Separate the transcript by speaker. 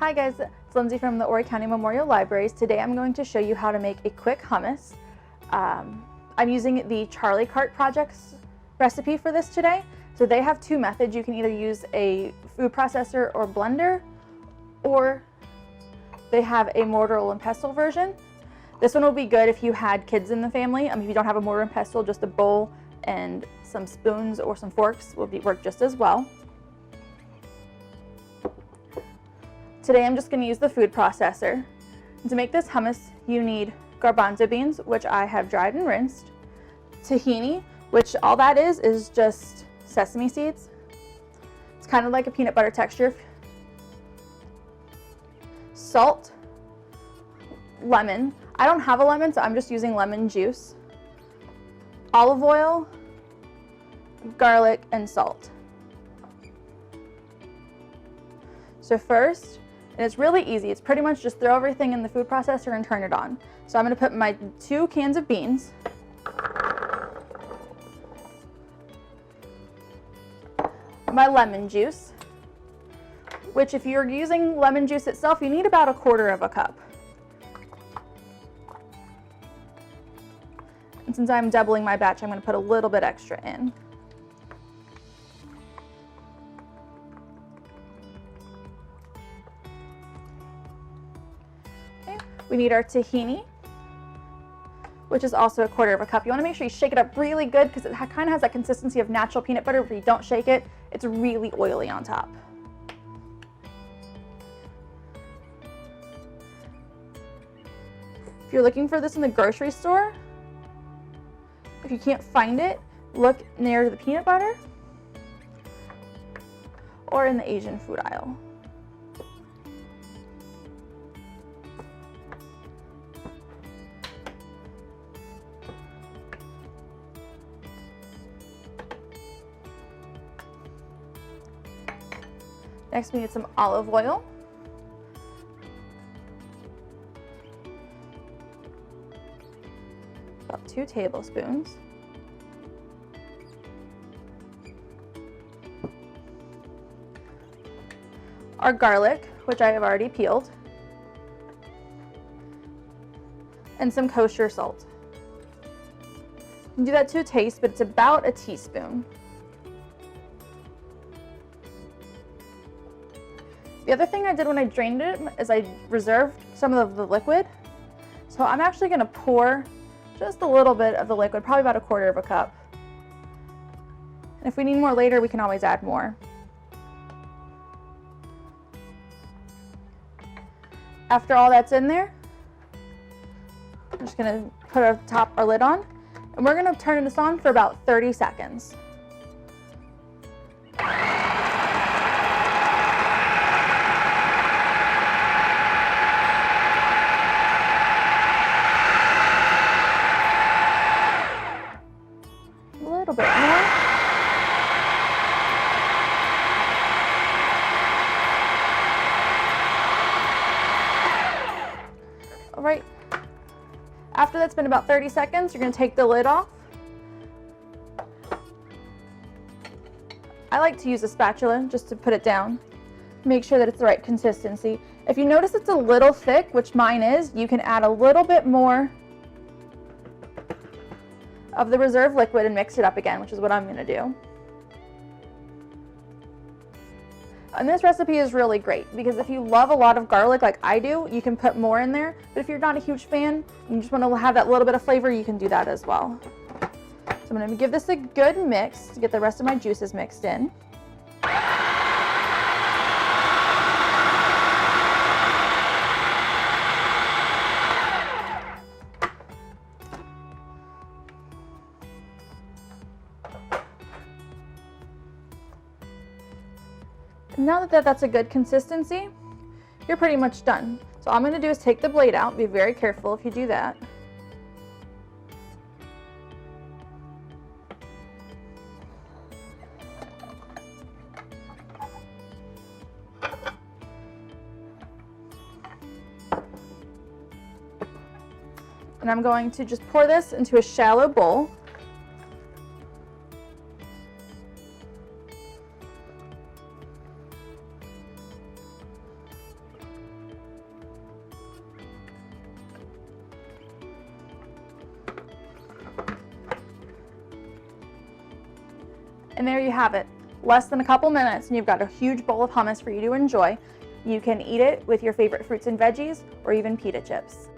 Speaker 1: Hi guys, it's Lyndsey from the Horry County Memorial Libraries. Today I'm going to show you how to make a quick hummus. I'm using the Charlie Cart Project's recipe for this today. So they have two methods. You can either use a food processor or blender, or they have a mortar and pestle version. This one will be good if you had kids in the family. If you don't have a mortar and pestle, just a bowl and some spoons or some forks will work just as well. Today I'm just going to use the food processor. And to make this hummus, you need garbanzo beans, which I have dried and rinsed, tahini, which all that is just sesame seeds. It's kind of like a peanut butter texture. Salt, lemon. I don't have a lemon, so I'm just using lemon juice. Olive oil, garlic, and salt. So first, and it's really easy, it's pretty much just throw everything in the food processor and turn it on. So I'm going to put my 2 cans of beans, my lemon juice, which if you're using lemon juice itself, you need about 1/4 cup. And since I'm doubling my batch, I'm going to put a little bit extra in. We need our tahini, which is also 1/4 cup. You want to make sure you shake it up really good because it kind of has that consistency of natural peanut butter. If you don't shake it, it's really oily on top. If you're looking for this in the grocery store, if you can't find it, look near the peanut butter or in the Asian food aisle. Next, we need some olive oil. About 2 tablespoons. Our garlic, which I have already peeled. And some kosher salt. You can do that to a taste, but it's about a teaspoon. The other thing I did when I drained it is I reserved some of the liquid. So I'm actually going to pour just a little bit of the liquid, probably about 1/4 cup. And if we need more later, we can always add more. After all that's in there, I'm just going to put our lid on, and we're going to turn this on for about 30 seconds. A little bit more. All right. After that's been about 30 seconds, you're going to take the lid off. I like to use a spatula just to put it down. Make sure that it's the right consistency. If you notice it's a little thick, which mine is, you can add a little bit more of the reserved liquid and mix it up again, which is what I'm going to do. And this recipe is really great because if you love a lot of garlic like I do, you can put more in there. But if you're not a huge fan and you just want to have that little bit of flavor, you can do that as well. So I'm going to give this a good mix to get the rest of my juices mixed in. Now that that's a good consistency, you're pretty much done. So all I'm going to do is take the blade out. Be very careful if you do that. And I'm going to just pour this into a shallow bowl. And there you have it. Less than a couple minutes and you've got a huge bowl of hummus for you to enjoy. You can eat it with your favorite fruits and veggies or even pita chips.